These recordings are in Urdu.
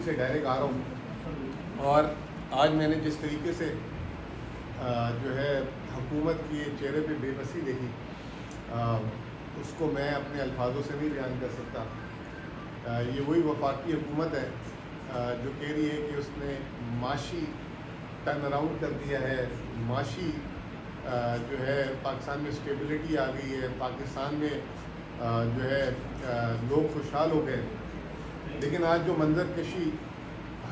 سے ڈائریکٹ آ رہا ہوں، اور آج میں نے جس طریقے سے جو ہے حکومت کی چہرے پہ بے بسی دیکھی، اس کو میں اپنے الفاظوں سے نہیں بیان کر سکتا۔ یہ وہی وفاقی حکومت ہے جو کہہ رہی ہے کہ اس نے معاشی ٹرن اراؤنڈ کر دیا ہے، معاشی جو ہے پاکستان میں اسٹیبلٹی آ گئی ہے، پاکستان میں جو ہے لوگ خوشحال ہو گئے۔ لیکن آج جو منظر کشی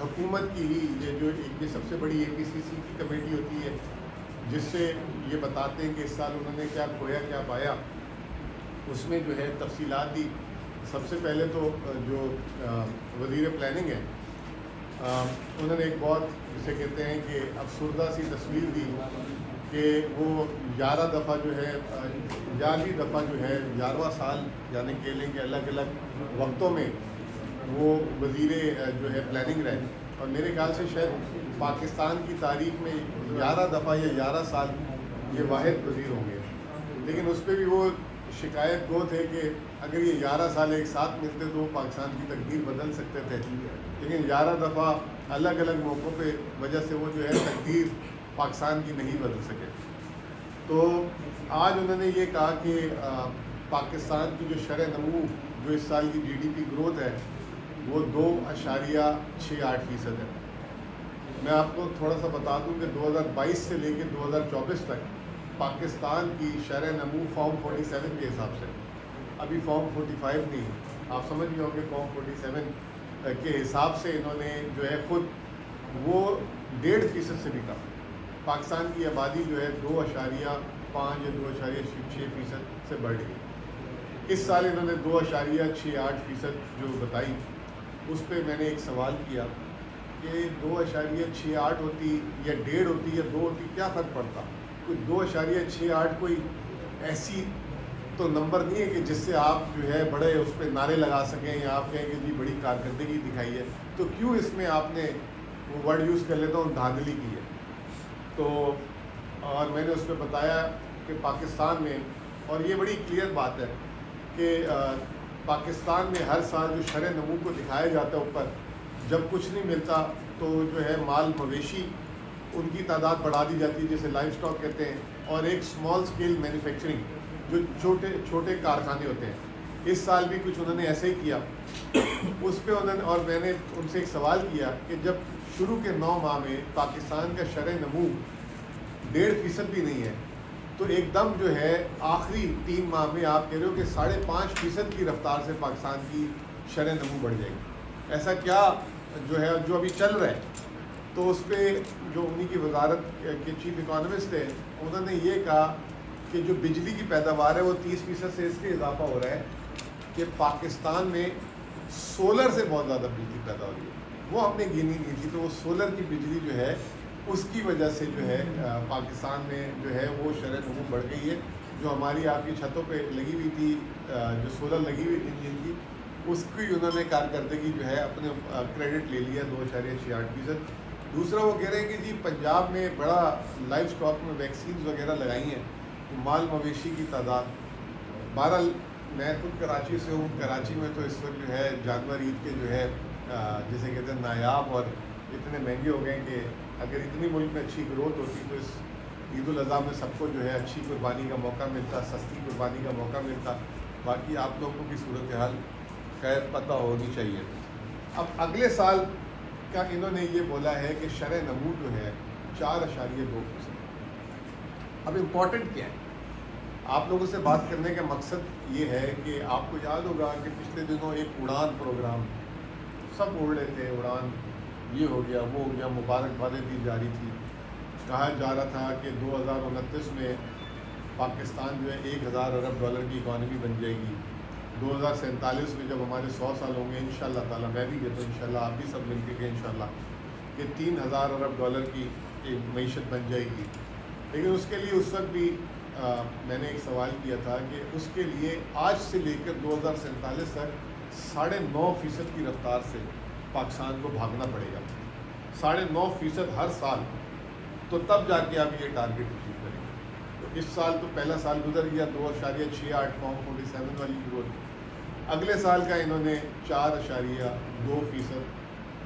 حکومت کی ہی یہ سب سے بڑی اے پی سی سی کی کمیٹی ہوتی ہے، جس سے یہ بتاتے ہیں کہ اس سال انہوں نے کیا کھویا کیا پایا، اس میں جو ہے تفصیلات دی۔ سب سے پہلے تو جو وزیر پلاننگ ہے، انہوں نے ایک بہت جسے کہتے ہیں کہ افسردہ سی تصویر دی کہ وہ 11 دفعہ جو ہے 11ویں دفعہ جو ہے 11واں سال یعنی کہہ لیں کہ الگ الگ وقتوں میں وہ وزیر جو ہے پلاننگ رہے، اور میرے خیال سے شاید پاکستان کی تاریخ میں 11 دفعہ یا 11 سال یہ واحد وزیر ہوں گے۔ لیکن اس پہ بھی وہ شکایت گو تھے کہ اگر یہ 11 سال ایک ساتھ ملتے تو وہ پاکستان کی تقدیر بدل سکتے تھے، لیکن 11 دفعہ الگ الگ موقعوں پہ وجہ سے وہ جو ہے تقدیر پاکستان کی نہیں بدل سکے۔ تو آج انہوں نے یہ کہا کہ پاکستان کی جو شرح نمو جو اس سال کی جی ڈی پی گروتھ ہے وہ 2.68% ہے۔ میں آپ کو تھوڑا سا بتا دوں کہ 2022 سے لے کے 2024 تک پاکستان کی شرح نمو فارم 47 کے حساب سے، ابھی فارم 45 نہیں، آپ سمجھ گئے ہوں گے، فارم 47 کے حساب سے انہوں نے جو ہے خود وہ 1.5% سے بھی کم، پاکستان کی آبادی جو ہے 2.5 یا 2.6% سے بڑھ گئی۔ اس سال انہوں نے 2.68% جو بتائی، اس پہ میں نے ایک سوال کیا کہ 2.68 ہوتی یا 1.5 ہوتی یا 2 ہوتی، کیا فرق پڑتا؟ کوئی 2.68 کوئی ایسی تو نمبر نہیں ہے کہ جس سے آپ جو ہے بڑے اس پہ نعرے لگا سکیں یا آپ کہیں کہ جی بڑی کارکردگی دکھائی ہے، تو کیوں اس میں آپ نے وہ ورڈ یوز کر لیتا ہوں دھاندلی کی ہے؟ تو اور میں نے اس پہ بتایا کہ پاکستان میں، اور یہ بڑی کلیئر بات ہے کہ پاکستان میں ہر سال جو شرح نمو کو دکھایا جاتا ہے اوپر، جب کچھ نہیں ملتا تو جو ہے مال مویشی ان کی تعداد بڑھا دی جاتی ہے جسے لائف سٹاک کہتے ہیں، اور ایک اسمال اسکیل مینوفیکچرنگ جو چھوٹے کارخانے ہوتے ہیں۔ اس سال بھی کچھ انہوں نے ایسے ہی کیا، اس پہ انہوں نے، اور میں نے ان سے ایک سوال کیا کہ جب شروع کے 9 ماہ میں پاکستان کا شرح نمو 1.5% بھی نہیں ہے، تو ایک دم جو ہے آخری 3 ماہ میں آپ کہہ رہے ہو کہ 5.5% کی رفتار سے پاکستان کی شرح نمو بڑھ جائے گی، ایسا کیا جو ہے جو ابھی چل رہا ہے؟ تو اس پہ جو انہی کی وزارت کے چیف اکانومسٹ تھے، انہوں نے یہ کہا کہ جو بجلی کی پیداوار ہے وہ 30% سے اس لیے اضافہ ہو رہا ہے کہ پاکستان میں سولر سے بہت زیادہ بجلی پیدا ہو رہی ہے، وہ ہم نے گنی نہیں تھی، تو وہ سولر کی بجلی جو ہے اس کی وجہ سے جو ہے پاکستان میں جو ہے وہ شرح نمو بڑھ گئی ہے۔ جو ہماری آپ کی چھتوں پہ لگی ہوئی تھی، جو سولر لگی ہوئی تھی جن کی، اس کی انہوں نے کارکردگی جو ہے اپنے کریڈٹ لے لیا 2.68%۔ دوسرا وہ کہہ رہے ہیں کہ جی پنجاب میں بڑا لائف سٹاک میں ویکسینز وغیرہ لگائی ہیں، مال مویشی کی تعداد، بہرحال میں خود کراچی سے ہوں، کراچی میں تو اس وقت جو ہے جانور عید کے جو ہے جسے کہتے ہیں نایاب اور اتنے مہنگے ہو گئے کہ اگر اتنی ملک میں اچھی گروتھ ہوتی تو اس عید الاضحیٰ میں سب کو جو ہے اچھی قربانی کا موقع ملتا، سستی قربانی کا موقع ملتا۔ باقی آپ لوگوں کی صورتحال خیر پتہ ہونی چاہیے۔ اب اگلے سال کا انہوں نے یہ بولا ہے کہ شرح نمو جو ہے 4.2%۔ اب امپورٹنٹ کیا ہے؟ آپ لوگوں سے بات کرنے کا مقصد یہ ہے کہ آپ کو یاد ہوگا کہ پچھلے دنوں ایک اڑان پروگرام سب اڑ رہے تھے، اڑان یہ ہو گیا وہ ہو گیا، مبارکبادیں دی جا رہی تھی، کہا جا رہا تھا کہ 2029 میں پاکستان جو ہے $1000 ارب کی اکانومی بن جائے گی، 2047 میں جب ہمارے 100 سال ہوں گے انشاءاللہ تعالیٰ، میں بھی کہتا ہوں انشاءاللہ، آپ بھی سب مل کے کہ انشاءاللہ، کہ $3000 ارب کی ایک معیشت بن جائے گی۔ لیکن اس کے لیے اس وقت بھی میں نے ایک سوال کیا تھا کہ اس کے لیے آج سے لے کر 2047 تک 9.5% کی رفتار سے پاکستان کو بھاگنا پڑے گا، 9.5% ہر سال، تو تب جا کے آپ یہ ٹارگیٹ اچیو کریں گے۔ تو اس سال تو پہلا سال گزر گیا 2.68 فارم 47 والی گروتھ، اگلے سال کا انہوں نے 4.2%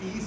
30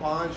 $5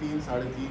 3-3.5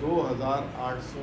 2,800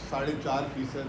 4.5%,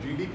GDP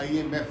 IMF,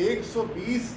120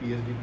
PSDP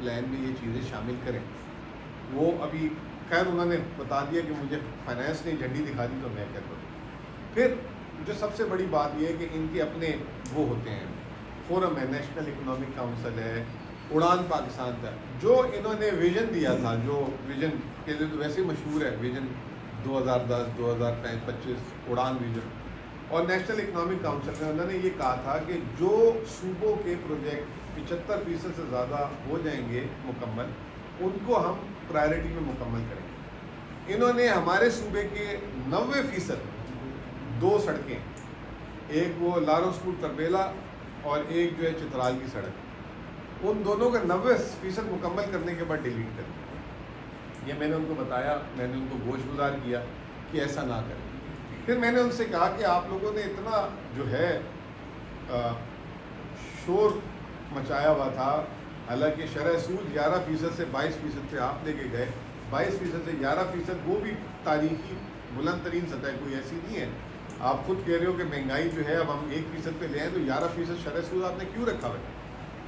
پلان میں یہ چیزیں شامل کریں. وہ ابھی خیر انہوں نے بتا دیا کہ مجھے فائنانس نے جھنڈی دکھا دی تو میں کیا کروں. پھر جو سب سے بڑی بات یہ ہے کہ ان کے اپنے وہ ہوتے ہیں, فورم ہے, نیشنل اکنامک کاؤنسل ہے, اڑان پاکستان تھا, جو انہوں نے ویژن دیا تھا, جو ویژن کے لیے تو ویسے ہی مشہور ہے, ویژن 2010 2025 اڑان ویژن. اور نیشنل اکنامک کاؤنسل میں انہوں نے یہ کہا تھا کہ جو صوبوں کے پروجیکٹ 75% سے زیادہ ہو جائیں گے مکمل, ان کو ہم پرائرٹی میں مکمل کریں گے. انہوں نے ہمارے صوبے کے 90% 2 سڑکیں, ایک وہ لارنسپور تربیلا اور ایک جو ہے چترال کی سڑک, ان دونوں کا 90% مکمل کرنے کے بعد ڈیلیٹ کر دیا. یہ میں نے ان کو بتایا, میں نے ان کو گوش گزار کیا کہ ایسا نہ کریں. پھر میں نے ان سے کہا کہ آپ لوگوں نے اتنا جو ہے شور مچایا ہوا تھا, حالانکہ شرح سود 11% سے 22% پہ آپ لے کے گئے, 22% سے 11%, وہ بھی تاریخی بلند ترین سطح کوئی ایسی نہیں ہے. آپ خود کہہ رہے ہو کہ مہنگائی جو ہے اب ہم 1% پہ لے آئیں, تو 11% شرح سود آپ نے کیوں رکھا ہوا ہے؟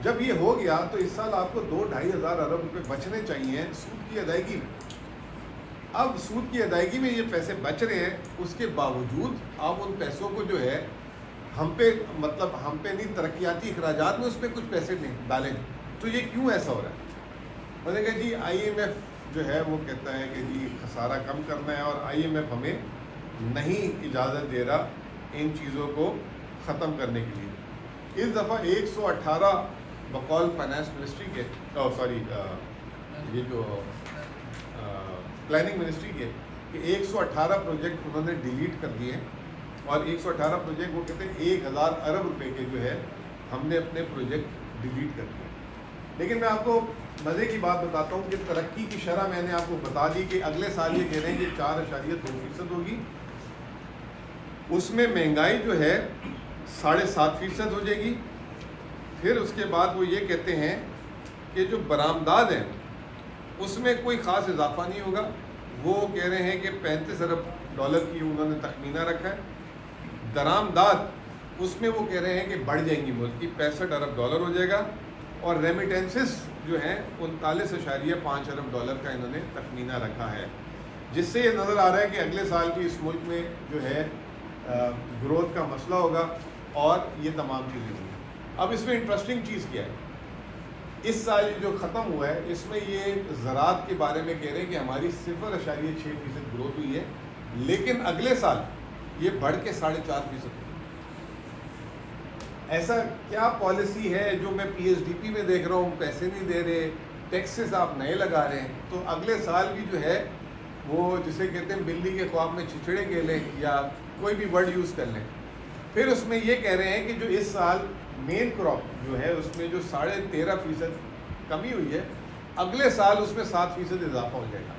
جب یہ ہو گیا تو اس سال آپ کو 2-2.5 ہزار ارب روپے بچنے چاہیے سود کی ادائیگی میں. اب سود کی ادائیگی میں یہ پیسے بچ رہے ہیں, اس کے باوجود آپ ان پیسوں کو جو ہے ہم پہ, مطلب ہم پہ نہیں, ترقیاتی اخراجات میں اس پہ کچھ پیسے ڈالیں, تو یہ کیوں ایسا ہو رہا ہے؟ میں نے کہا جی IMF جو ہے وہ کہتا ہے کہ جی خسارہ کم کرنا ہے, اور IMF ہمیں نہیں اجازت دے رہا ان چیزوں کو ختم کرنے کے لیے. اس دفعہ 118 بقول فائنانس منسٹری کے, یہ جو پلاننگ منسٹری کے, کہ 118 پروجیکٹ انہوں نے ڈیلیٹ کر دیے, اور 118 پروجیکٹ وہ کہتے ہیں 1000 ارب روپے کے جو ہے ہم نے اپنے پروجیکٹ ڈیلیٹ کر دیے. لیکن میں آپ کو مزے کی بات بتاتا ہوں کہ ترقی کی شرح میں نے آپ کو بتا دی کہ اگلے سال یہ کہہ رہے ہیں کہ 4.2% ہوگی. اس میں مہنگائی جو ہے 7.5% ہو جائے گی. پھر اس کے بعد وہ یہ کہتے ہیں کہ جو برآمدات ہیں اس میں کوئی خاص اضافہ نہیں ہوگا. وہ کہہ رہے ہیں کہ 35 ارب ڈالر کی انہوں نے تخمینہ رکھا ہے. درآمدات اس میں وہ کہہ رہے ہیں کہ بڑھ جائیں گی ملک کی, 65 ارب ڈالر ہو جائے گا. اور ریمیٹنسز جو ہیں 39.5 ارب ڈالر کا انہوں نے تخمینہ رکھا ہے, جس سے یہ نظر آ رہا ہے کہ اگلے سال بھی اس ملک میں جو ہے گروتھ کا مسئلہ ہوگا, اور یہ تمام چیزیں ہوئی. اب اس میں انٹرسٹنگ چیز کیا ہے, اس سال جو ختم ہوا ہے اس میں یہ زراعت کے بارے میں کہہ رہے ہیں کہ ہماری 0.6% گروتھ ہوئی ہے, لیکن اگلے سال یہ بڑھ کے 4.5%. ایسا کیا پالیسی ہے جو میں PSDP میں دیکھ رہا ہوں, پیسے نہیں دے رہے, ٹیکسز آپ نئے لگا رہے ہیں, تو اگلے سال بھی جو ہے وہ جسے کہتے ہیں بلی کے خواب میں چھچڑے کھیلیں, یا کوئی بھی ورڈ یوز کر لیں. پھر اس میں یہ کہہ رہے ہیں کہ جو اس سال مین کراپ جو ہے اس میں جو 13.5% کمی ہوئی ہے, اگلے سال اس میں 7% اضافہ ہو جائے گا.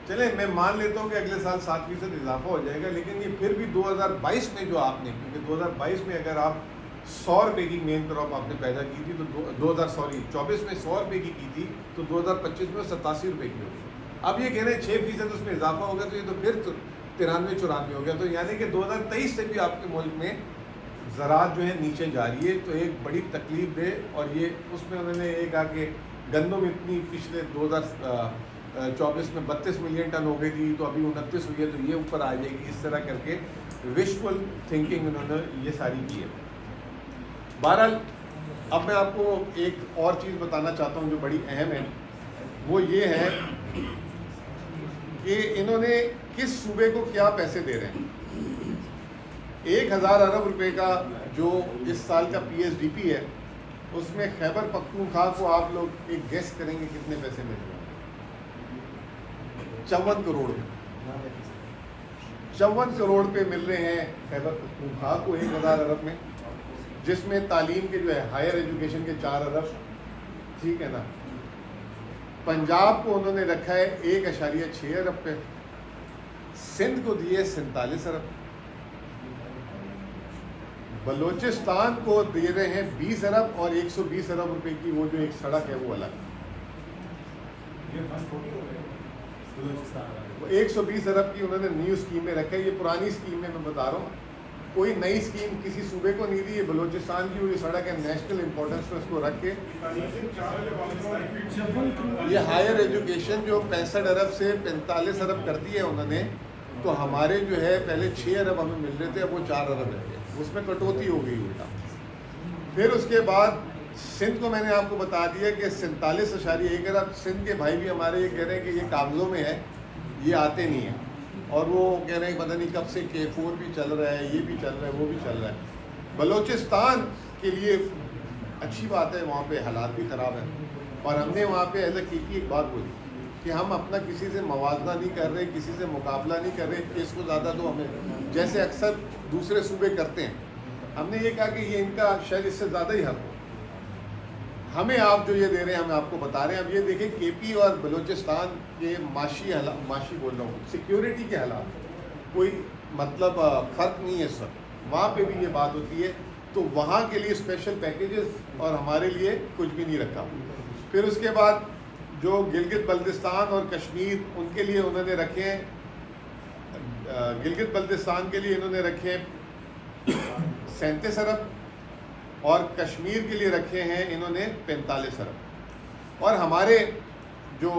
چلیں میں مان لیتا ہوں کہ اگلے سال 7% اضافہ ہو جائے گا, لیکن یہ پھر بھی 2022 میں جو آپ نے, کیونکہ 2022 میں اگر آپ 100 روپے کی مین کراپ آپ نے پیدا کی تھی تو 2024 میں 100 روپے کی تھی, تو 2025 میں 87 روپے کی ہوگی. اب یہ کہہ رہے ہیں 6% اس میں اضافہ ہوگا, تو یہ تو پھر 93-94 ہو گیا. تو یعنی کہ 2023 سے بھی آپ کے ملک میں زراعت جو ہے نیچے جا رہی ہے, تو ایک بڑی تکلیف دے. اور یہ اس میں انہوں نے یہ کہا کہ گندم اتنی پچھلے 2024 میں 32 ملین ٹن ہو گئی تھی, تو ابھی 29 ہوئی ہے, تو یہ اوپر آ جائے گی. اس طرح کر کے وشفل تھنکنگ انہوں نے یہ ساری کی ہے. بہرحال اب میں آپ کو ایک اور چیز بتانا چاہتا ہوں جو بڑی اہم ہے, وہ یہ ہے کہ انہوں نے کس صوبے کو کیا پیسے دے رہے ہیں. 1000 ارب روپے کا جو اس سال کا PSDP ہے, اس میں خیبر پختونخوا کو آپ لوگ ایک گیس کریں گے کتنے پیسے مل رہے ہیں؟ 54 کروڑ. 54 کروڑ پہ مل رہے ہیں خیبر پختونخوا کو 1000 ارب میں, جس میں تعلیم کے جو ہے ہائر ایجوکیشن کے 4 ارب, ٹھیک ہے نا. پنجاب کو انہوں نے رکھا ہے 1.6 ارب پہ, سندھ کو دیے 47 ارب, بلوچستان کو دے رہے ہیں 20 ارب اور 120 ارب روپے کی وہ جو ایک سڑک ہے وہ الگ. 120 ارب کی انہوں نے نیو اسکیم میں رکھا ہے. یہ پرانی اسکیم میں بتا رہا ہوں. کوئی نئی اسکیم کسی صوبے کو نہیں دی. یہ بلوچستان کی ہوئی سڑک ہے, نیشنل امپورٹنس میں اس کو رکھ کے یہ ہائر ایجوکیشن جو 65 ارب سے 45 ارب کر دی ہے انہوں نے, تو ہمارے جو ہے پہلے 6 ارب ہمیں مل رہے تھے, اب وہ 4 ارب رہ گئے, اس میں کٹوتی ہو گئی الٹا. پھر اس کے بعد سندھ کو میں نے آپ کو بتا دیا کہ 47.1 ارب. سندھ کے بھائی بھی ہمارے یہ کہہ رہے ہیں کہ یہ کاغذوں میں ہے, یہ آتے نہیں ہیں, اور وہ کہہ رہے ہیں پتہ نہیں کب سے K4 بھی چل رہا ہے, یہ بھی چل رہا ہے, وہ بھی چل رہا ہے. بلوچستان کے لیے اچھی بات ہے, وہاں پہ حالات بھی خراب ہیں, اور ہم نے وہاں پہ ایسا کی ایک بات بولی کہ ہم اپنا کسی سے موازنہ نہیں کر رہے, کسی سے مقابلہ نہیں کر رہے کہ اس کو زیادہ دو ہمیں, جیسے اکثر دوسرے صوبے کرتے ہیں. ہم نے یہ کہا کہ یہ ان کا شاید اس سے زیادہ ہی حق ہو, ہمیں آپ جو یہ دے رہے ہیں ہم آپ کو بتا رہے ہیں. اب یہ دیکھیں KP اور بلوچستان کے معاشی بول رہا ہوں, سیکیورٹی کے حالات کوئی مطلب فرق نہیں ہے اس وقت. وہاں پہ بھی یہ بات ہوتی ہے, تو وہاں کے لیے اسپیشل پیکیجز اور ہمارے لیے کچھ بھی نہیں رکھا. پھر اس کے بعد جو گلگت بلتستان اور کشمیر ان کے لیے انہوں نے رکھے ہیں, گلگت بلتستان کے لیے انہوں نے رکھے 37 ارب, اور کشمیر کے لیے رکھے ہیں انہوں نے 45 ارب. اور ہمارے جو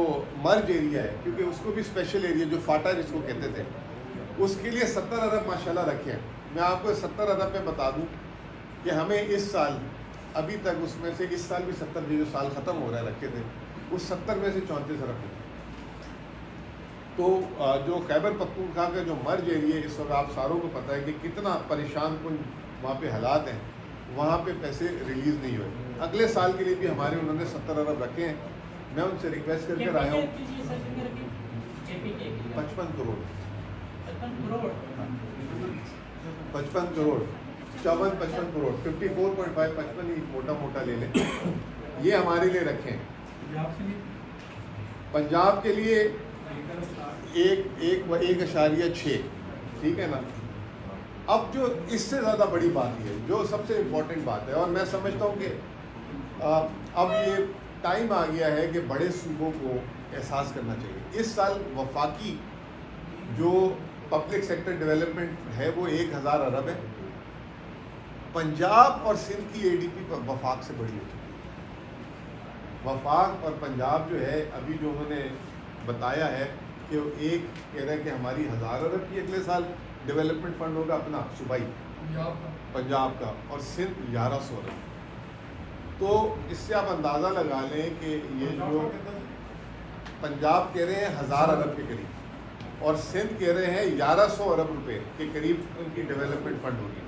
مرج ایریا ہے, کیونکہ اس کو بھی اسپیشل ایریا جو فاٹا جس کو کہتے تھے, اس کے لیے 70 ارب ماشاءاللہ رکھے ہیں. میں آپ کو 70 ارب میں بتا دوں کہ ہمیں اس سال ابھی تک اس میں سے, اس سال بھی 70 جو سال ختم ہو رہا ہے رکھے تھے, اس 70 میں سے 34 ارب ہیں. تو جو خیبر پختونخوا کا جو مرج ایریا ہے اس وقت آپ ساروں کو پتہ ہے کہ کتنا پریشان کن وہاں پہ حالات ہیں, وہاں پہ پیسے ریلیز نہیں ہوئے. اگلے سال کے لیے بھی ہمارے انہوں نے 70 ارب رکھے ہیں. میں ان سے ریکویسٹ کر کے آیا ہوں 55 کروڑ 55 کروڑ 55 کروڑ 54.5 55 ہی موٹا موٹا لے لیں, یہ ہمارے لیے رکھیں. پنجاب کے لیے 1.6, ٹھیک ہے نا. اب جو اس سے زیادہ بڑی بات یہ ہے, جو سب سے امپورٹنٹ بات ہے, اور میں سمجھتا ہوں کہ اب یہ ٹائم آ گیا ہے کہ بڑے صوبوں کو احساس کرنا چاہیے. اس سال وفاقی جو پبلک سیکٹر ڈیولپمنٹ ہے وہ 1000 ارب ہے. پنجاب اور سندھ کی ADP وفاق سے بڑی ہو چکی ہے. وفاق اور پنجاب جو ہے ابھی جو انہوں نے بتایا ہے کہ ایک کہہ رہا ہے کہ ہماری 1000 ارب کی اگلے سال ڈیولپمنٹ فنڈ ہوگا اپنا صوبائی پنجاب کا, اور سندھ 1100 ارب. تو اس سے آپ اندازہ لگا لیں کہ یہ جو پنجاب کہہ رہے ہیں 1000 ارب کے قریب, اور سندھ کہہ رہے ہیں 1100 ارب روپے کے قریب ان کی ڈیولپمنٹ فنڈ ہوگی.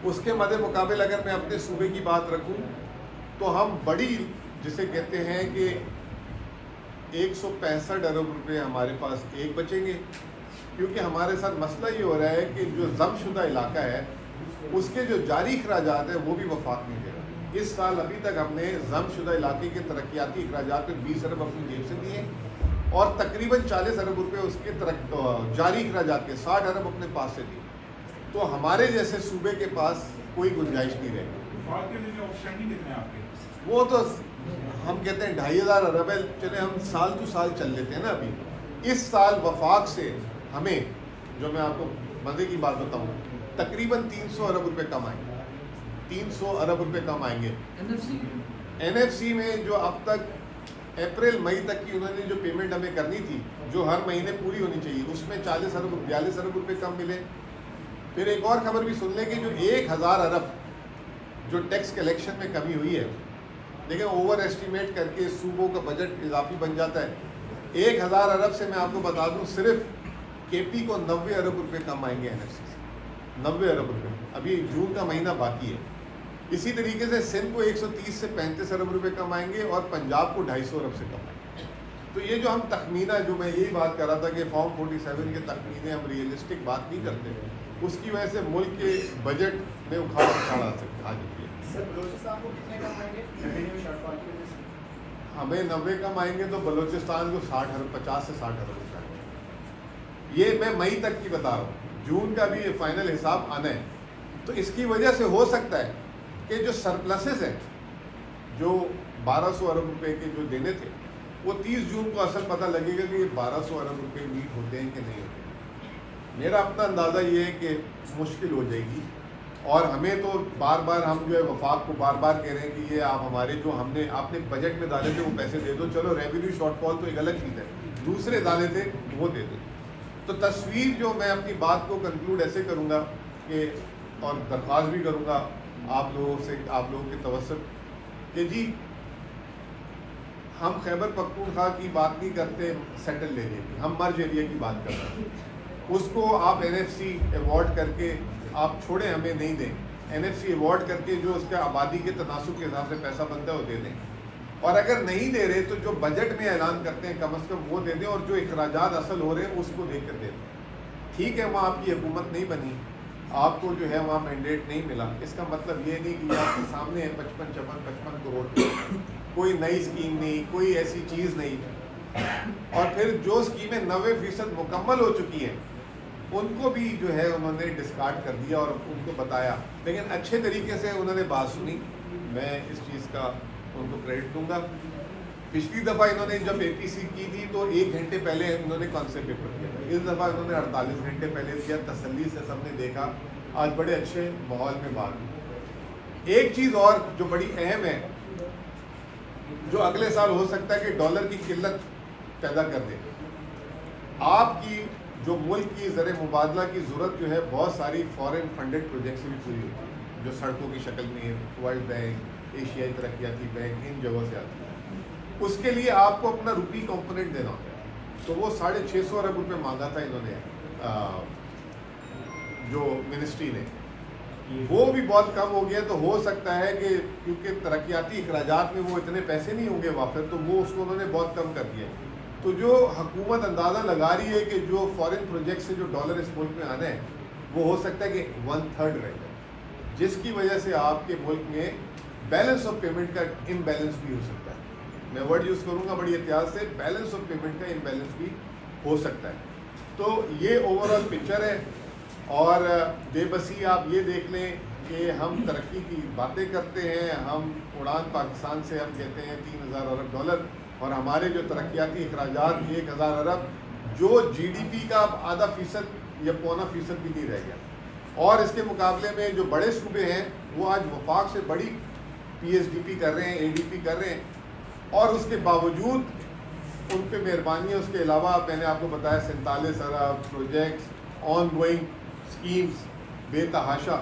اس کے مد مقابل اگر میں اپنے صوبے کی بات رکھوں تو ہم بڑی جسے کہتے ہیں کہ 165 ارب روپے ہمارے پاس ایک بچیں گے, کیونکہ ہمارے ساتھ مسئلہ یہ ہو رہا ہے کہ جو ضم شدہ علاقہ ہے اس کے جو جاری اخراجات ہیں وہ بھی وفاق نہیں دے رہا. اس سال ابھی تک ہم نے ضم شدہ علاقے کے ترقیاتی اخراجات میں 20 ارب اپنی جیب سے دیے, اور تقریباً 40 ارب روپے اس کے جاری اخراجات کے 60 ارب اپنے پاس سے دیے. تو ہمارے جیسے صوبے کے پاس کوئی گنجائش نہیں رہے گی. وہ تو ہم کہتے ہیں 2500 ارب ہے, چلے ہم سال تو سال چل لیتے ہیں نا. ابھی اس سال وفاق سے ہمیں, جو میں آپ کو مزے کی بات بتاؤں, تقریباً 300 ارب روپے کم آئیں گے. 300 ارب روپے کم آئیں گے. NFC میں جو اب تک اپریل مئی تک کی انہوں نے جو پیمنٹ ہمیں کرنی تھی, جو ہر مہینے پوری ہونی چاہیے, اس میں 42 ارب روپے کم ملے. پھر ایک اور خبر بھی سن لیں کہ جو 1000 ارب جو ٹیکس کلیکشن میں کمی ہوئی ہے, لیکن اوور ایسٹیمیٹ کر کے صوبوں کا بجٹ اضافی بن جاتا ہے. 1000 ارب سے میں آپ کو بتا دوں صرف KP کو 90 ارب روپے کم آئیں گے NFC سے, 90 ارب روپے. ابھی جون کا مہینہ باقی ہے. اسی طریقے سے سندھ کو 130 سے 35 ارب روپے کم آئیں گے, اور پنجاب کو 250 ارب سے کم آئیں گے. تو یہ جو ہم تخمینہ, جو میں یہی بات کر رہا تھا کہ فارم 47 کے تخمینے ہم ریئلسٹک بات نہیں کرتے, اس کی وجہ سے ملک کے بجٹ میں اکھاڑ آ چکی ہے. ہمیں 90 کم آئیں گے تو بلوچستان کو 50 سے 60 ارب روپے آئیں گے. یہ میں مئی تک کی بتا رہا ہوں, جون کا بھی یہ فائنل حساب آنا ہے. تو اس کی وجہ سے ہو سکتا ہے کہ جو سرپلسز ہیں, جو 1200 ارب روپے کے جو دینے تھے, وہ 30 جون کو اصل پتہ لگے گا کہ یہ 1200 ارب روپے میٹ ہوتے ہیں کہ نہیں ہوتے ہیں. میرا اپنا اندازہ یہ ہے کہ مشکل ہو جائے گی، اور ہمیں تو بار بار ہم جو ہے وفاق کو بار بار کہہ رہے ہیں کہ یہ آپ ہمارے جو آپ نے بجٹ میں ڈالے تھے وہ پیسے دے دو، چلو ریونیو شارٹ فال تو ایک الگ چیز ہے، دوسرے ڈالے تھے وہ دے دو. تو تصویر جو میں اپنی بات کو کنکلوڈ ایسے کروں گا کہ، اور درخواست بھی کروں گا آپ لوگوں سے، آپ لوگوں کے توسط کہ جی ہم خیبر پختونخوا کی بات نہیں کرتے سیٹل لینے کی، ہم مرج ایریا کی بات کر رہے ہیں. اس کو آپ NFC ایوارڈ کر کے آپ چھوڑیں، ہمیں نہیں دیں. NFC ایوارڈ کر کے جو اس کا آبادی کے تناسب کے حساب سے پیسہ بنتا ہے وہ دے دیں، اور اگر نہیں دے رہے تو جو بجٹ میں اعلان کرتے ہیں کم از کم وہ دے دیں، اور جو اخراجات اصل ہو رہے ہیں اس کو دیکھ کر دے دیں. ٹھیک ہے وہاں آپ کی حکومت نہیں بنی، آپ کو جو ہے وہاں مینڈیٹ نہیں ملا، اس کا مطلب یہ نہیں کہ آپ کے سامنے ہے 55 کروڑ کوئی نئی اسکیم نہیں، کوئی ایسی چیز نہیں. اور پھر جو اسکیمیں 90% مکمل ہو چکی ہیں ان کو بھی جو ہے انہوں نے ڈسکارڈ کر دیا اور ان کو بتایا، لیکن اچھے طریقے سے انہوں نے بات سنی. میں اس چیز کا ان کو کریڈٹ دوں گا. پچھلی دفعہ انہوں نے جب APC کی تھی تو 1 گھنٹے پہلے انہوں نے کانسیپٹ پیپر کیا تھا، اس دفعہ انہوں نے 48 گھنٹے پہلے دیا. تسلی سے سب نے دیکھا، آج بڑے اچھے ماحول میں بات ہوئی. ایک چیز اور جو بڑی اہم ہے، جو اگلے سال ہو سکتا ہے کہ ڈالر کی قلت پیدا کر دے. آپ کی جو ملک کی زر مبادلہ کی ضرورت جو ہے بہت ساری فورن فنڈڈ پروجیکٹ سے بھی پوری ہوتی ہے، جو سڑکوں کی شکل میں ورلڈ بینک، ایشیائی ترقیاتی بینک، ان جگہوں سے آتی ہے. اس کے لیے آپ کو اپنا روپی کمپوننٹ دینا ہوتا ہے. تو وہ 650 ارب روپے مانگا تھا انہوں نے جو منسٹری نے، وہ بھی بہت کم ہو گیا. تو ہو سکتا ہے کہ کیونکہ ترقیاتی اخراجات میں وہ اتنے پیسے نہیں ہوں گے وافر، تو وہ اس کو انہوں نے بہت کم کر دیا. تو جو حکومت اندازہ لگا رہی ہے کہ جو فورن پروجیکٹ سے جو ڈالر اس ملک میں آنا ہے وہ ہو سکتا ہے کہ 1/3 رہ جائے، جس کی وجہ سے آپ کے ملک میں بیلنس آف پیمنٹ کا امبیلنس بھی ہو سکتا ہے. میں ورڈ یوز کروں گا بڑی احتیاط سے، بیلنس آف پیمنٹ کا امبیلنس بھی ہو سکتا ہے. تو یہ اوور آل پکچر ہے. اور بے بسی آپ یہ دیکھ لیں کہ ہم ترقی کی باتیں کرتے ہیں، ہم اڑان پاکستان سے ہم کہتے ہیں 3000 ارب ڈالر، اور ہمارے جو ترقیاتی اخراجات 1000 ارب، جو GDP کا 0.5% یا 0.25% بھی نہیں رہ گیا. اور اس کے مقابلے میں جو بڑے صوبے ہیں وہ آج وفاق سے بڑی PSDP کر رہے ہیں، ADP کر رہے ہیں، اور اس کے باوجود ان پہ مہربانی ہے. اس کے علاوہ میں نے آپ کو بتایا 47 ارب پروجیکٹس، آن گوئنگ اسکیمز بے تحاشا.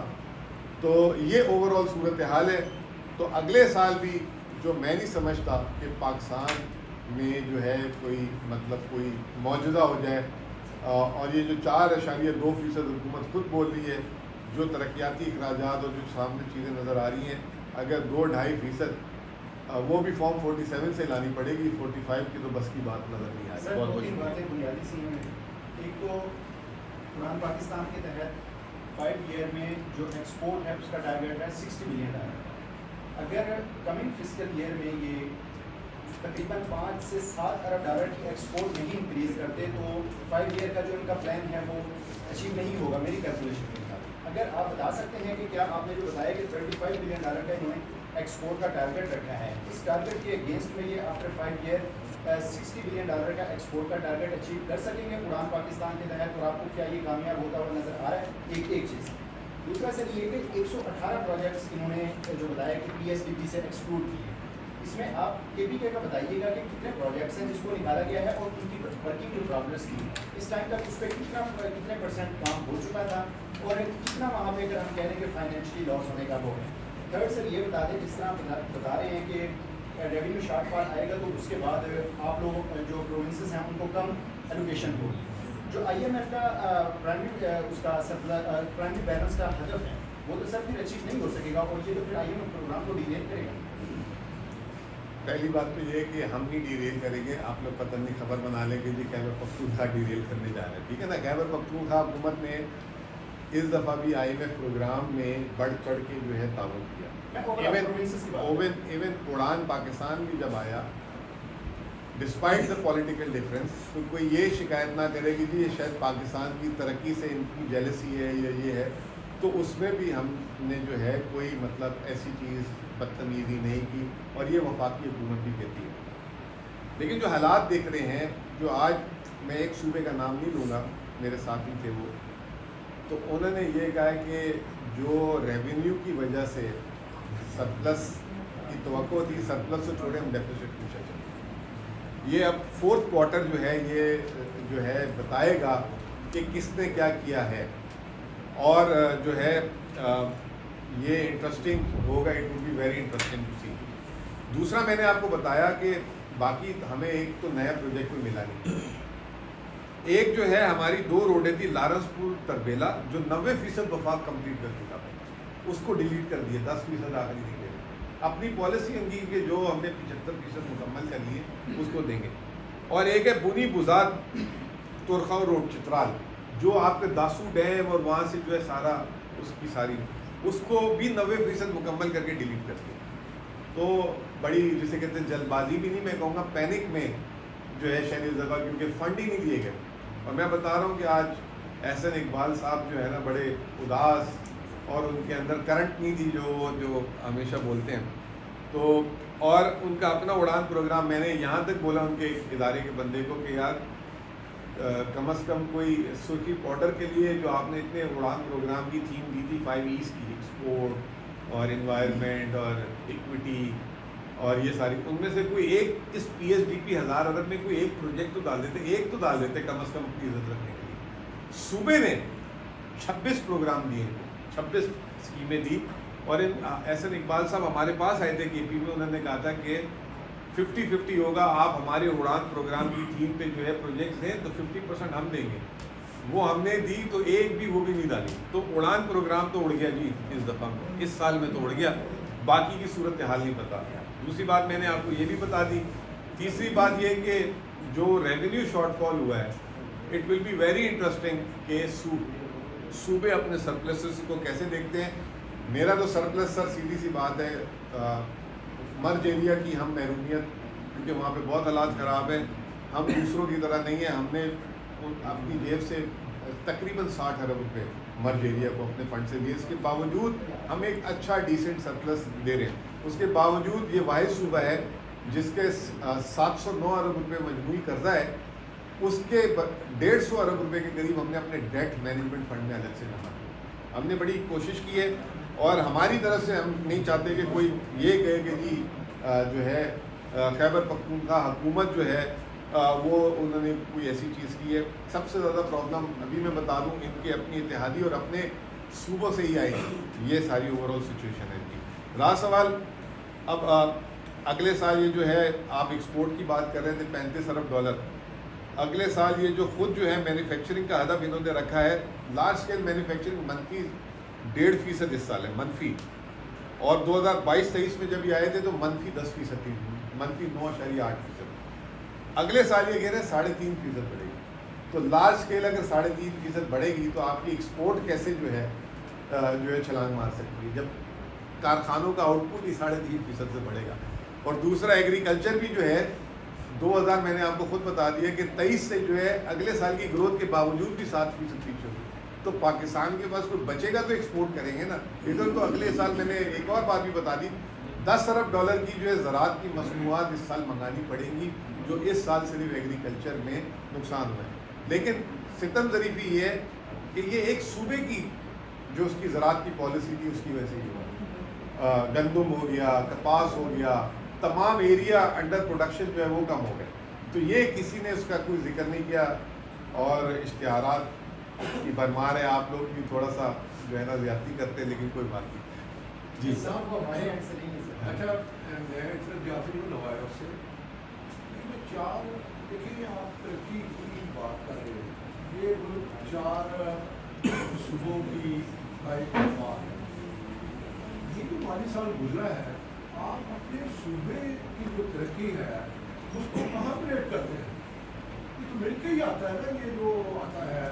تو یہ اوور آل صورتحال ہے. تو اگلے سال بھی جو میں نہیں سمجھتا کہ پاکستان میں جو ہے کوئی معجزہ ہو جائے. اور یہ جو 4.2% حکومت خود بول رہی ہے، جو ترقیاتی اخراجات اور جو سامنے چیزیں نظر آ رہی ہیں، اگر 2-2.5% وہ بھی فارم 47 سے لانی پڑے گی، 45 کی تو بس کی بات نظر نہیں آ رہی. بہت بہت باتیں بنیادی سی ہیں. ایک تو اڑان پاکستان کے تحت 5 ایئر میں جو ایکسپورٹ ہے اس کا ٹارگیٹ ہے $60 بلین. اگر کمنگ فسکل ایئر میں یہ تقریباً 5 سے 7 ارب ڈالر کی ایکسپورٹ نہیں انکریز کرتے تو 5 ایئر کا جو ان کا پلان ہے وہ اچیو نہیں ہوگا میری کیلکولیشن کے ساتھ. اگر آپ بتا سکتے ہیں کہ کیا آپ نے جو بتایا کہ $35 بلین کا انہوں نے ایکسپورٹ کا ٹارگیٹ رکھا ہے، اس ٹارگیٹ کے اگینسٹ میں یہ آفٹر 5 ایئر $60 بلین کا ایکسپورٹ کا ٹارگیٹ اچیو کر سکیں گے اڑان پاکستان کے تحت؟ اور آپ کو کیا یہ کامیاب ہوتا ہوا نظر آ رہا ہے؟ ایک چیز. دوسرا سر یہ کہ 118 پروجیکٹس انہوں نے جو بتایا کہ PSDP سے ایکسکلوڈ کیے، اس میں آپ KPK کا بتائیے گا کہ کتنے پروجیکٹس ہیں جس کو نکالا گیا ہے اور ان کی ورکنگ جو پروگرس تھی اس ٹائم تک اس پہ کتنے % کام ہو چکا تھا، اور کتنا وہاں پہ اگر ہم کہہ رہے ہیں کہ فائنینشلی لاس ہونے کا وہ ہے. تھرڈ سر یہ بتا دیں، جس طرح بتا رہے ہیں کہ ریونیو شارٹ فال آئے گا تو اس کے بعد آپ لوگ جو پروونسز ہیں ان کو کم ایلوکیشن ہوگی. جو IMF کا پرائمری بیلنس کا ہدف ہے وہ تو سر پھر اچیو نہیں ہو سکے گا، اور یہ تو پھر IMF پروگرام کو ڈیلیٹ کرے گا. پہلی بات تو یہ ہے کہ ہم نہیں ڈیریل کریں گے. آپ لوگ پتہ نہیں خبر بنا لیں کہ جی خیبر پختونخوا ڈیریل کرنے جا رہے ہیں، ٹھیک ہے نا. خیبر پختونخوا حکومت نے اس دفعہ بھی IMF پروگرام میں بڑھ چڑھ کے جو ہے تعاون کیا. ایون اڑان پاکستان بھی جب آیا، ڈسپائٹ دا پولیٹیکل ڈفرینس، تو کوئی یہ شکایت نہ کرے کہ جی یہ شاید پاکستان کی ترقی سے ان کی جیلسی ہے یا یہ ہے، تو اس میں بھی ہم نے جو ہے کوئی ایسی چیز بدتمیزی نہیں کی، اور یہ وفاقی حکومت بھی کہتی ہے. لیکن جو حالات دیکھ رہے ہیں، جو آج میں ایک صوبے کا نام نہیں لوں گا، میرے ساتھی تھے وہ، تو انہوں نے یہ کہا کہ جو ریونیو کی وجہ سے سرپلس کی توقع تھی، سرپلس سے چھوڑے ہم ڈیفیسٹ پوچھا چاہتے، یہ اب فورتھ کوارٹر جو ہے یہ جو ہے بتائے گا کہ کس نے کیا کیا ہے، اور جو ہے یہ انٹرسٹنگ ہوگا، it will be very interesting to see. دوسرا میں نے آپ کو بتایا کہ باقی ہمیں ایک تو نیا پروجیکٹ بھی ملا نہیں، ایک جو ہے ہماری 2 روڈیں تھی لارنس پور تربیلا جو 90% وفاق کمپلیٹ کر چکا تھا، اس کو ڈیلیٹ کر دیا، 10% آخری نکلے، اپنی پالیسی ہم کی کہ جو ہم نے 75% مکمل کر لیے اس کو دیں گے۔ اور ایک ہے بونی بزاد ترخاؤ روڈ چترال، جو آپ کے داسو ڈیم اور وہاں سے جو ہے سارا اس کی ساری، اس کو بھی 90% مکمل کر کے ڈیلیٹ کر دیا۔ تو بڑی جسے کہتے ہیں جلد بازی بھی نہیں، میں کہوں گا پینک میں جو ہے شہری زبا، کیونکہ فنڈ ہی نہیں دیے گئے۔ اور میں بتا رہا ہوں کہ آج احسن اقبال صاحب جو ہے نا بڑے اداس، اور ان کے اندر کرنٹ نہیں تھی جو ہمیشہ بولتے ہیں، تو اور ان کا اپنا اڑان پروگرام، میں نے یہاں تک بولا ان کے ادارے کے بندے کو کہ یار کم از کم کوئی سرخی پاؤڈر کے لیے جو آپ نے اتنے اڑان پروگرام کی تھیم دی تھی 5 ایز کی، ایکسپورٹ اور انوائرمنٹ اور ایکویٹی اور یہ ساری، ان میں سے کوئی ایک اس پی ایس ڈی پی 1000 ارب میں کوئی ایک پروجیکٹ تو ڈال دیتے، ایک تو ڈال دیتے کم از کم اپنی عزت رکھنے کے لیے۔ صوبے نے 26 پروگرام دیے، 26 اسکیمیں دی، اور احسن اقبال صاحب ہمارے پاس آئے تھے کے پی میں، انہوں نے کہا تھا کہ 50-50 ہوگا، آپ ہمارے اڑان پروگرام کی تھیم پہ جو ہے پروجیکٹس دیں تو 50% ہم دیں گے۔ وہ ہم نے دی تو ایک بھی وہ بھی نہیں ڈالی، تو اڑان پروگرام تو اڑ گیا جی اس دفعہ، اس سال میں تو اڑ گیا، باقی کی صورتحال نہیں پتا۔ دوسری بات میں نے آپ کو یہ بھی بتا دی۔ تیسری بات یہ کہ جو ریونیو شارٹ فال ہوا ہے، it will be very interesting کہ صوبے اپنے سرپلسز کو کیسے دیکھتے ہیں۔ میرا تو سرپلس سر سیدھی سی بات ہے، مرج ایریا کی ہم محرومیت، کیونکہ وہاں پہ بہت حالات خراب ہیں، ہم دوسروں کی طرح نہیں ہیں، ہم نے اپنی جیب سے تقریباً 60 ارب روپے مرج ایریا کو اپنے فنڈ سے دیے، اس کے باوجود ہم ایک اچھا ڈیسنٹ سرپلس دے رہے ہیں۔ اس کے باوجود یہ واحد صوبہ ہے جس کے 709 ارب روپے مجموعی قرضہ ہے، اس کے 150 ارب روپے کے قریب ہم نے اپنے ڈیٹ مینجمنٹ فنڈ میں الگ سے جمع کیا۔ ہم نے بڑی کوشش کی ہے، اور ہماری طرف سے ہم نہیں چاہتے کہ کوئی یہ کہے کہ جی جو ہے خیبر پختونخوا حکومت جو ہے وہ انہوں نے کوئی ایسی چیز کی ہے۔ سب سے زیادہ پرابلم ابھی میں بتا دوں ان کے اپنی اتحادی اور اپنے صوبوں سے ہی آئی، یہ ساری اوور آل سچویشن ہے جی۔ رہا سوال اب اگلے سال یہ جو ہے آپ ایکسپورٹ کی بات کر رہے تھے 35 ارب ڈالر، اگلے سال یہ جو خود جو ہے مینوفیکچرنگ کا ہدف انہوں نے رکھا ہے، لارج اسکیل مینوفیکچرنگ منفی 1.5% اس سال ہے منفی، اور 2022-23 میں جب یہ آئے تھے تو منفی 10% تھی، منفی 9.8%۔ اگلے سال یہ کہہ رہے ہیں 3.5% بڑھے گی، تو لارج اسکیل اگر 3.5% بڑھے گی تو آپ کی ایکسپورٹ کیسے جو ہے چھلانگ مار سکتی ہے، جب کارخانوں کا آؤٹ پٹ ہی 3.5% سے بڑھے گا۔ اور دوسرا ایگریکلچر بھی جو ہے 2000 میں نے آپ کو خود بتا دیا کہ 23 سے جو ہے اگلے سال کی گروتھ کے باوجود بھی 7% پیچھے ہوگی، تو پاکستان کے پاس کوئی بچے گا تو ایکسپورٹ کریں گے نا، ادھر تو اگلے سال میں نے ایک اور بات بھی بتا دی، 10 ارب ڈالر کی جو ہے زراعت کی مصنوعات اس سال منگانی پڑیں گی، جو اس سال صرف ایگریکلچر میں نقصان ہوا ہے۔ لیکن ستم ظریفی یہ ہے کہ یہ ایک صوبے کی جو اس کی زراعت کی پالیسی تھی اس کی وجہ سے ہی ہوا، گندم ہو گیا، کپاس ہو گیا، تمام ایریا انڈر پروڈکشن جو ہے وہ کم ہو گئے، تو یہ کسی نے اس کا کوئی ذکر نہیں کیا، اور اشتہارات کی بھرمار ہے، آپ لوگ بھی تھوڑا سا جو ہے نا زیادتی کرتے ہیں، لیکن کوئی بات نہیں جی۔ صاحب کو ہمارے اینڈ سے نہیں ہے۔ اچھا میں صرف جعفری کو لگایا اس سے یہ 4 دیکھیے آپ ترقی کی بات کر رہے ہیں، یہ 4 صوبوں کی ایک بات ہے، یہ جو مالی سال گزرا ہے آپ اپنے صوبے کی جو ترقی ہے اس کو کہاں پلیٹ کرتے ہیں؟ یہ تو مل کے ہی آتا ہے نا، یہ جو آتا ہے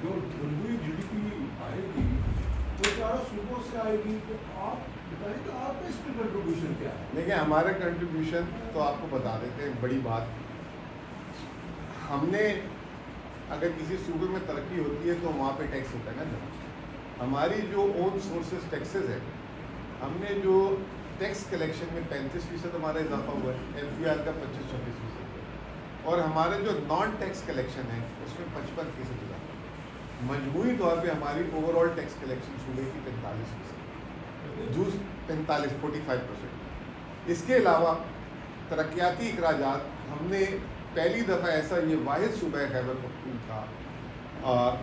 جو جمہوری جی ڈی پی آئے گی وہ 4 صوبوں سے آئے گی، تو آپ بتائیں کہ آپ کا اس میں کنٹریبیوشن کیا ہے؟ دیکھیں ہمارا کنٹریبیوشن تو آپ کو بتا دیتے ہیں، بڑی بات ہم نے اگر کسی صوبے میں ترقی ہوتی ہے تو وہاں پہ ٹیکس ہوتا ہے نا، ہماری جو اون سورسز ٹیکسز ہے، ہم نے جو ٹیکس کلیکشن میں 35% ہمارا اضافہ ہوا ہے، ایف بی آر کا 25-26%، اور ہمارے جو نان ٹیکس کلیکشن ہے اس میں 55% اضافہ۔ مجموعی طور پہ ہماری اوور آل ٹیکس کلیکشن صوبے کی 45%، جوس 45 اس کے علاوہ ترقیاتی اخراجات ہم نے پہلی دفعہ ایسا، یہ واحد صوبہ ہے خیبر پختونخوا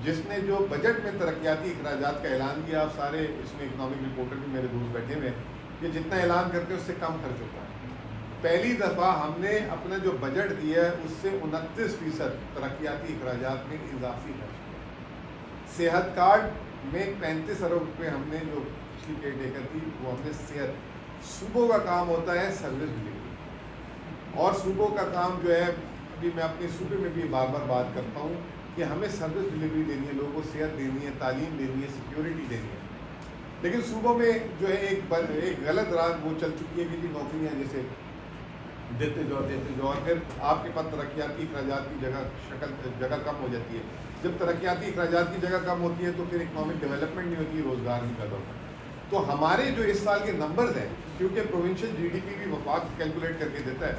جس نے جو بجٹ میں ترقیاتی اخراجات کا اعلان کیا. آپ سارے اس میں اکنامک رپورٹر بھی میرے دوست بیٹھے ہوئے ہیں کہ جتنا اعلان کرتے ہیں اس سے کم خرچ ہوتا ہے. پہلی دفعہ ہم نے اپنا جو بجٹ دیا ہے اس سے 29% ترقیاتی اخراجات میں اضافی خرچ کیا. صحت کارڈ میں 35 ارب روپے ہم نے جو پچھلی کیئر ٹیکر تھی وہ ہم نے صحت، صوبوں کا کام ہوتا ہے سروس ڈلیوری، اور صوبوں کا کام جو ہے ابھی میں اپنے صوبے میں بھی بار بار بات کرتا ہوں کہ ہمیں سروس ڈلیوری دینی ہے، لوگوں کو صحت دینی ہے، تعلیم دینی ہے، سیکیورٹی دینی ہے. لیکن صوبوں میں جو ہے ایک غلط راہ وہ چل چکی ہے کہ جی نوکریاں جیسے دیتے جو اور پھر آپ کے پاس ترقیاتی اخراجات کی جگہ کم ہو جاتی ہے. جب ترقیاتی اخراجات کی جگہ کم ہوتی ہے تو پھر اکنامک ڈیولپمنٹ نہیں ہوتی، روزگار نہیں پیدا ہوتا. تو ہمارے جو اس سال کے نمبرز ہیں، کیونکہ پروونشل جی ڈی پی بھی وفاق کیلکولیٹ کر کے دیتا ہے،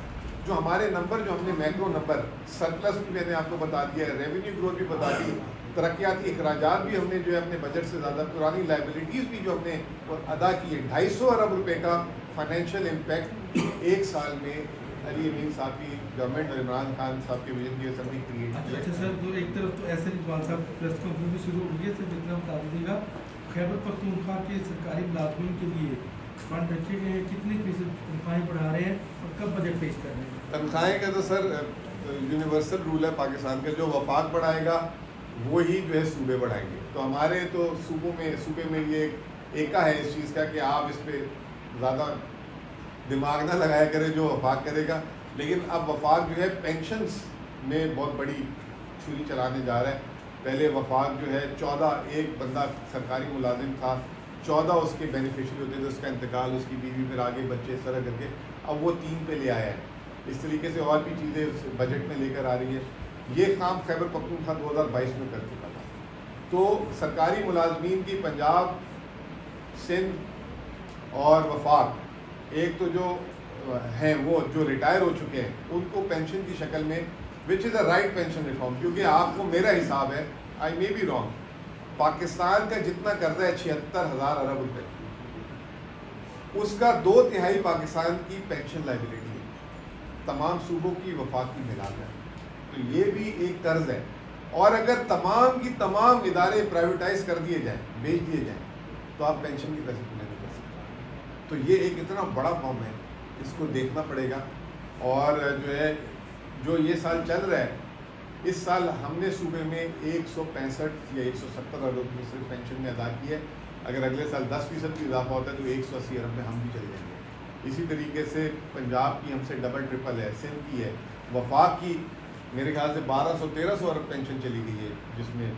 جو ہمارے نمبر جو ہم نے میکرو نمبر سرپلس بھی میں نے آپ کو بتا دیا ہے، ریونیو گروتھ بھی بتا دی، ترقیاتی اخراجات بھی ہم نے جو ہے اپنے بجٹ سے زیادہ، پرانی لائبلٹیز بھی جو ہم نے ادا کی ہے. 250 ارب روپے کا فائنینشیل امپیکٹ ایک سال میں علی امین صاحب کی گورنمنٹ اور عمران خان صاحب کے وزن کی اسمبلی کریٹ کی ہے. اچھا سر، تو ایک طرف تو ایسے اقبال صاحب پریس کانفرنس بھی شروع ہو گئی ہے، صرف اتنا بتا دیجیے گا خیبر پختونخوا کے سرکاری ملازمین کے لیے فنڈ رکھے گئے ہیں، کتنے فیصد تنخواہیں بڑھا رہے ہیں اور کب بجٹ پیش کر رہے ہیں؟ تنخواہیں کا تو سر یونیورسل رول ہے پاکستان کا، جو وفاق بڑھائے گا وہی جو ہے صوبے بڑھائیں گے. تو ہمارے تو صوبے میں یہ ایکا ہے اس چیز کا کہ آپ اس پہ زیادہ دماغ نہ لگایا کرے، جو وفاق کرے گا. لیکن اب وفاق جو ہے پینشنز میں بہت بڑی چھری چلانے جا رہا ہے. پہلے وفاق جو ہے 14 ایک بندہ سرکاری ملازم تھا، 14 اس کے بینیفیشری ہوتے تھے، اس کا انتقال، اس کی بیوی، پھر آگے بچے، اس طرح کر کے اب وہ 3 پہ لے آیا ہے. اس طریقے سے اور بھی چیزیں اس بجٹ میں لے کر آ رہی ہے. یہ کام خیبر پختونخوا 2022 میں کر چکا تھا. تو سرکاری ملازمین کی پنجاب، سندھ اور وفاق، ایک تو جو ہیں وہ جو ریٹائر ہو چکے ہیں ان کو پینشن کی شکل میں، وچ از اے رائٹ پینشن ریفارم. کیونکہ آپ کو، میرا حساب ہے، آئی مے بی رانگ، پاکستان کا جتنا قرضہ ہے 76,000 ارب روپے، اس کا 2/3 پاکستان کی پینشن لائبلٹی ہے، تمام صوبوں کی وفاق کی ملا کر. تو یہ بھی ایک قرض ہے. اور اگر تمام کی تمام ادارے پرائیویٹائز کر دیے جائیں، بیچ دیے جائیں، تو آپ پینشن کی پیسے پورے نہیں کر سکتے. تو یہ ایک اتنا بڑا فارم ہے، اس کو دیکھنا پڑے گا. اور جو ہے جو یہ سال چل رہا ہے، اس سال ہم نے صوبے میں 165 یا 170 ارب روپے صرف پینشن میں ادا کی ہے. اگر اگلے سال 10% بھی اضافہ ہوتا ہے تو 180 ارب میں ہم بھی چلے جائیں گے. اسی طریقے سے پنجاب کی ہم سے ڈبل ٹرپل ہے، سندھ کی ہے، وفاق کی میرے خیال سے 1200-1300 ارب پینشن چلی گئی ہے، جس میں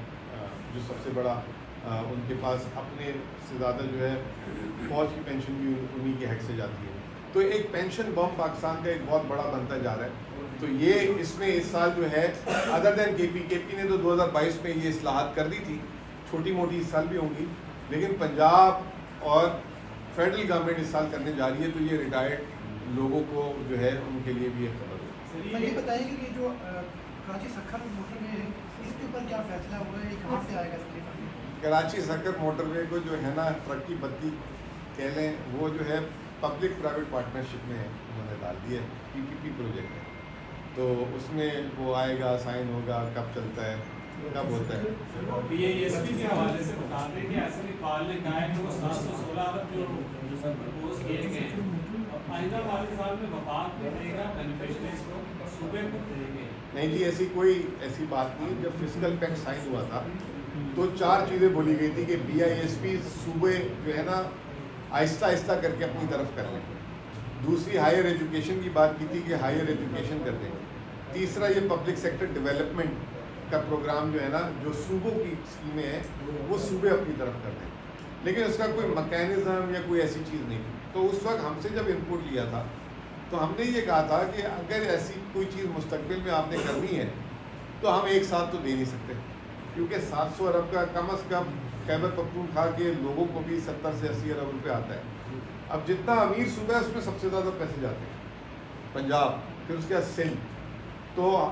جو سب سے بڑا ان کے پاس اپنے سے زیادہ جو ہے فوج کی پینشن بھی انہی کے حق سے جاتی ہے. تو ایک پینشن بم پاکستان کا ایک بہت بڑا بنتا جا رہا ہے. تو یہ اس میں اس سال جو ہے ادر دین کے پی نے تو 2022 میں یہ اصلاحات کر دی تھی، چھوٹی موٹی اس سال بھی ہوں گی، لیکن پنجاب اور فیڈرل گورنمنٹ اس سال کرنے جا رہی ہے. تو یہ ریٹائرڈ لوگوں کو جو ہے ان کے لیے بھی ایک خبر ہے. یہ بتائیں گے کہ جو کراچی سکھر موٹر وے ہے اس کے اوپر کیا فیصلہ ہوا ہے، کہاں سے آئے گا اس کے لیے؟ کراچی سکر موٹر وے کو جو ہے نا ترقی بدی کہہ لیں، وہ جو ہے پبلک پرائیویٹ پارٹنرشپ میں انہوں نے ڈال دی ہے، PPP پروجیکٹ ہے. تو اس میں وہ آئے گا، سائن ہوگا، کب چلتا ہے، کب ہوتا ہے. PISP کے حوالے سے بتا دیں کہ ایسے اقبال نے کہا ہے کہ وہ 716 ارب جو پرپوز کیے گئے ہیں آئندہ مالی سال میں وفاق میں دے گا، بینیفیشریز کو صوبے کو دے گے. نہیں جی، ایسی بات نہیں. جب فزیکل پیکٹ سائن ہوا تھا تو 4 چیزیں بولی گئی تھی کہ BISP صوبے جو ہے نا آہستہ آہستہ کر کے اپنی طرف کر لیں. دوسری ہائر ایجوکیشن کی بات کی تھی کہ ہائر ایجوکیشن کر دیں. تیسرا یہ پبلک سیکٹر ڈیولپمنٹ کا پروگرام جو ہے نا، جو صوبوں کی اسکیمیں ہیں وہ صوبے اپنی طرف کر دیں. لیکن اس کا کوئی میکینزم یا کوئی ایسی چیز نہیں تھی. تو اس وقت ہم سے جب ان پٹ لیا تھا تو ہم نے یہ کہا تھا کہ اگر ایسی کوئی چیز مستقبل میں آپ نے کرنی ہے تو ہم ایک ساتھ تو دے نہیں سکتے، کیونکہ 700 ارب کا کم از کم خیبر پختونخوا کے لوگوں کو بھی 70 سے 80 ارب روپے آتا ہے. اب جتنا امیر صوبہ ہے اس میں سب سے زیادہ پیسے جاتے ہیں پنجاب، پھر اس کے بعد سندھ. تو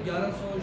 1100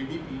ADP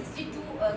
62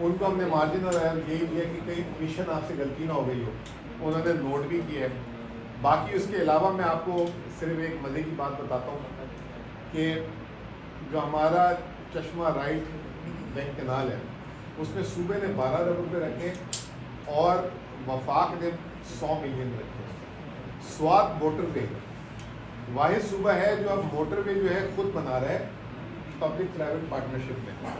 ان کو ہم نے مارجن اور یہی دیا کہ کہیں کمیشن آپ سے غلطی نہ ہو گئی ہو، انہوں نے نوٹ بھی کیا ہے۔ باقی اس کے علاوہ میں آپ کو صرف ایک مزے کی بات بتاتا ہوں کہ جو ہمارا چشمہ رائٹ بینک کنال ہے اس میں صوبے نے 12 ارب روپے رکھے اور وفاق نے 100 ملین رکھے۔ سوات موٹر وے واحد صوبہ ہے جو اب موٹر وے جو ہے خود بنا رہا ہے پبلک پرائیویٹ پارٹنرشپ میں،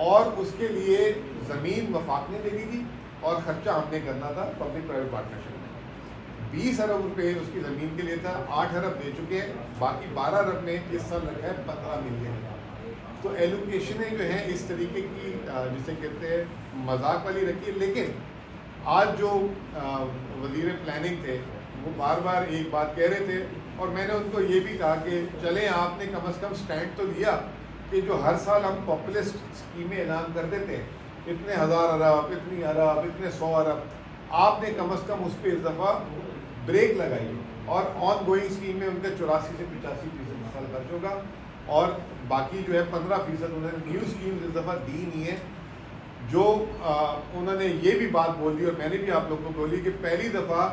اور اس کے لیے زمین وفاق نے دے دی تھی اور خرچہ ہم نے کرنا تھا پبلک پرائیویٹ پارٹنرشپ میں۔ 20 ارب روپے اس کی زمین کے لیے تھا، 8 ارب دے چکے ہیں، باقی 12 ارب میں اس سال رکھا ہے 15 ملین۔ تو ایلوکیشنیں جو ہیں اس طریقے کی جسے کہتے ہیں مذاق والی رکھی ہے، لیکن آج جو وزیر پلاننگ تھے وہ بار بار ایک بات کہہ رہے تھے، اور میں نے ان کو یہ بھی کہا کہ چلیں آپ نے کم از کم سٹینڈ تو لیا کہ جو ہر سال ہم پاپولسٹ اسکیمیں اعلان کر دیتے ہیں، اتنے 1000 ارب، اتنی ارب، اتنے 100 ارب، آپ نے کم از کم اس پہ اس دفعہ بریک لگائی اور آن گوئنگ اسکیم میں ان کا 84 سے 85% اس سال خرچ ہوگا، اور باقی جو ہے 15% انہوں نے نیو اسکیمز اس دفعہ دی نہیں ہے۔ جو انہوں نے یہ بھی بات بول دی اور میں نے بھی آپ لوگوں کو بولی کہ پہلی دفعہ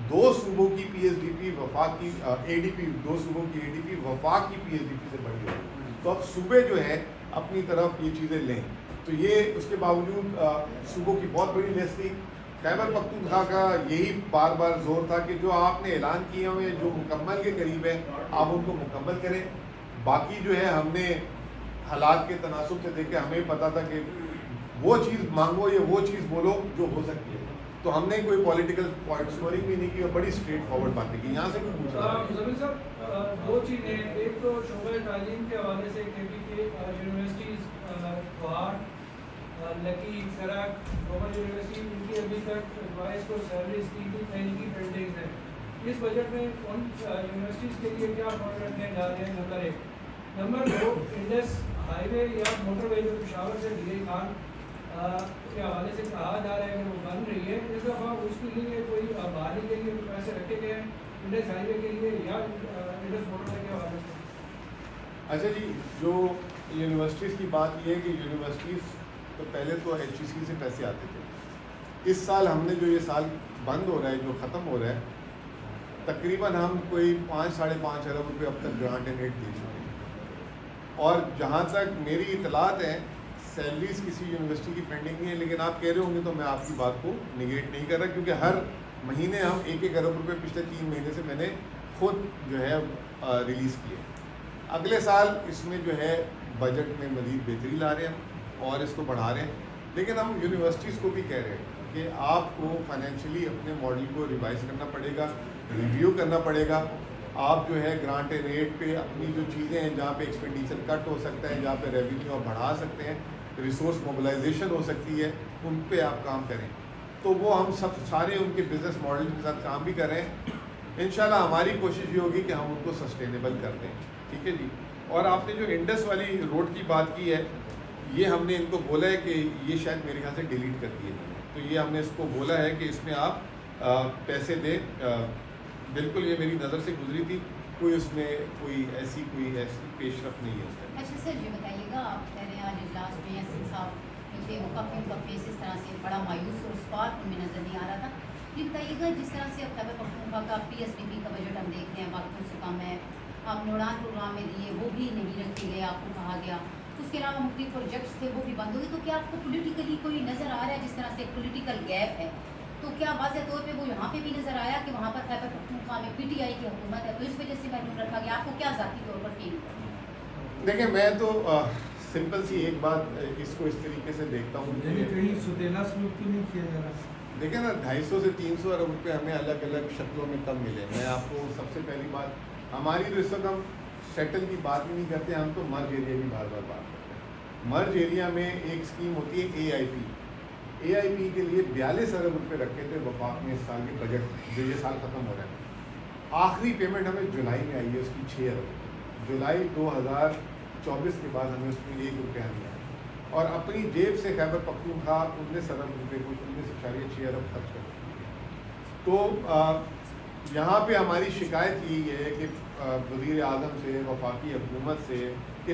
2 صوبوں کی پی ایس ڈی پی وفاق کی اے ڈی پی، 2 صوبوں کی اے ڈی پی وفاق کی پی ایس ڈی پی سے بڑھی ہوئی، تو اب صوبے جو ہے اپنی طرف یہ چیزیں لیں۔ تو یہ اس کے باوجود صوبوں کی بہت بڑی لسٹ تھی۔ خیبر پختونخوا کا یہی بار بار زور تھا کہ جو آپ نے اعلان کیے ہوئے جو مکمل کے قریب ہے آپ ان کو مکمل کریں۔ باقی جو ہے ہم نے حالات کے تناسب سے دیکھے، ہمیں پتا تھا کہ وہ چیز مانگو یا وہ چیز بولو جو ہو سکتی ہے، تو ہم نے کوئی پولیٹیکل پوائنٹ اسکورنگ بھی نہیں کی اور بڑی اسٹریٹ فارورڈ باتیں کی۔ یہاں سے کوئی پوچھ رہا ہے مزمل صاحب، 2 چیزیں، ایک تو شعبہ تعلیم کے حوالے سے کے پی کے یونیورسٹیز کوہاٹ، لکی، سرک، گورنمنٹ یونیورسٹی، ان کی ابھی تک وائس کو سیلریز کی تکنیکی پینڈنگ ہے، اس بجٹ میں ان یونیورسٹیز کے لیے کیا فنڈ رکھنے جا رہے ہیں؟ نمبر 1۔ نمبر 2، انڈس ہائی وے یا موٹر وے جو پشاور سے ڈی خان کے حوالے سے کہا جا رہا ہے کہ وہ بن رہی ہے، اس دفعہ اس کے لیے کوئی بحالی کے لیے پیسے رکھے گئے ہیں انڈس ہائی وے کے لیے یا انڈس موٹر وے کے حوالے سے؟ اچھا جی، جو یونیورسٹیز کی بات یہ ہے کہ یونیورسٹیز تو پہلے تو ایچ ای سی سے پیسے آتے تھے، اس سال ہم نے جو یہ سال بند ہو رہا ہے، جو ختم ہو رہا ہے، تقریباً ہم کوئی 5-5.5 ارب روپے اب تک گرانٹ اینڈ ایڈ دے چکے ہیں، اور جہاں تک میری اطلاعات ہیں سیلریز کسی یونیورسٹی کی پینڈنگ نہیں ہے، لیکن آپ کہہ رہے ہوں گے تو میں آپ کی بات کو نگیٹ نہیں کر رہا، کیونکہ ہر مہینے ہم 1-1 ارب روپے پچھلے 3 مہینے سے میں نے خود جو ہے ریلیز کیے۔ اگلے سال اس میں جو ہے بجٹ میں مزید بہتری لا رہے ہیں اور اس کو بڑھا رہے ہیں، لیکن ہم یونیورسٹیز کو بھی کہہ رہے ہیں کہ آپ کو فائنینشلی اپنے ماڈل کو ریوائز کرنا پڑے گا، ریویو کرنا پڑے گا۔ آپ جو ہے گرانٹ اینڈ ایڈ پہ اپنی جو چیزیں ہیں جہاں پہ ایکسپینڈیچر کٹ ہو سکتا ہے، جہاں پہ ریونیو آپ بڑھا سکتے ہیں، ریسورس موبلائزیشن ہو سکتی ہے، ان پہ آپ کام کریں۔ تو وہ ہم سب سارے ان کے بزنس ماڈل کے ساتھ کام بھی کر رہے ہیں۔ انشاءاللہ ہماری کوشش یہ ہوگی کہ ہم ان کو سسٹینیبل کر دیں، ٹھیک ہے جی۔ اور آپ نے جو انڈس والی روڈ کی بات کی ہے، یہ ہم نے ان کو بولا ہے کہ یہ شاید میرے خیال سے ڈیلیٹ کر دیے، تو یہ ہم نے اس کو بولا ہے کہ اس میں آپ پیسے دیں۔ بالکل یہ میری نظر سے گزری تھی، کوئی اس میں کوئی ایسی پیش رفت نہیں ہے۔ اچھا سر، یہ بتائیے گا، آپ کہہ رہے ہیں آج اجلاس میں یاسین صاحب کیونکہ وہ کافی ان کا فیس اس طرح سے بڑا مایوس اور اسپارک میں نظر نہیں آ رہا تھا، یہ بتائیے گا جس طرح سے اب خیبر پختونخوا کا پی ایس ڈی پی کا بجٹ ہم دیکھ رہے ہیں باقیوں سے کم ہے، آپ نے اڑان پروگرام میں دیے وہ بھی نہیں رکھے گئے، آپ کو کہا گیا، اس کے علاوہ مختلف پروجیکٹس تھے وہ بھی بند ہو گئے، تو کیا آپ کو پولیٹیکلی کوئی نظر آ رہا ہے جس طرح سے پولیٹیکل گیپ ہے، تو کیا واضح طور پہ وہ یہاں پہ بھی نظر آیا کہ وہاں پر خیبر پختونخوا میں پی ٹی آئی کی حکومت ہے تو اس وجہ سے محروم رکھا گیا؟ آپ کو کیا ذاتی طور پر فیل ہوا؟ دیکھیں میں تو سمپل سی ایک بات اس کو اس طریقے سے دیکھتا ہوں کہ کہیں سوتیلا سلوک تو نہیں کیا جا رہا؟ دیکھیں نا، 250 سے 300 ارب روپے ہمیں الگ الگ شکلوں میں کب ملے۔ میں آپ کو سب سے پہلی بات، ہماری تو اس وقت ہم سیٹل کی بات ہی نہیں کرتے، ہم تو مرج ایریا کی بار بار بات کرتے ہیں۔ مرج ایریا میں ایک اسکیم ہوتی ہے اے آئی پی، اے آئی پی کے لیے 42 ارب روپے رکھے تھے وفاق میں اس سال کے بجٹ جو یہ سال ختم ہو رہا ہے۔ آخری پیمنٹ ہمیں جولائی میں آئی ہے اس کی 6 ارب روپے، جولائی 2024 کے بعد ہمیں اس میں 1 روپیہ نہیں آیا، اور اپنی جیب سے خیبر پختونخوا 19 ارب روپے کو 19.6 ارب خرچ کر۔ تو یہاں پہ ہماری شکایت یہی ہے کہ وزیر اعظم سے، وفاقی حکومت سے، کہ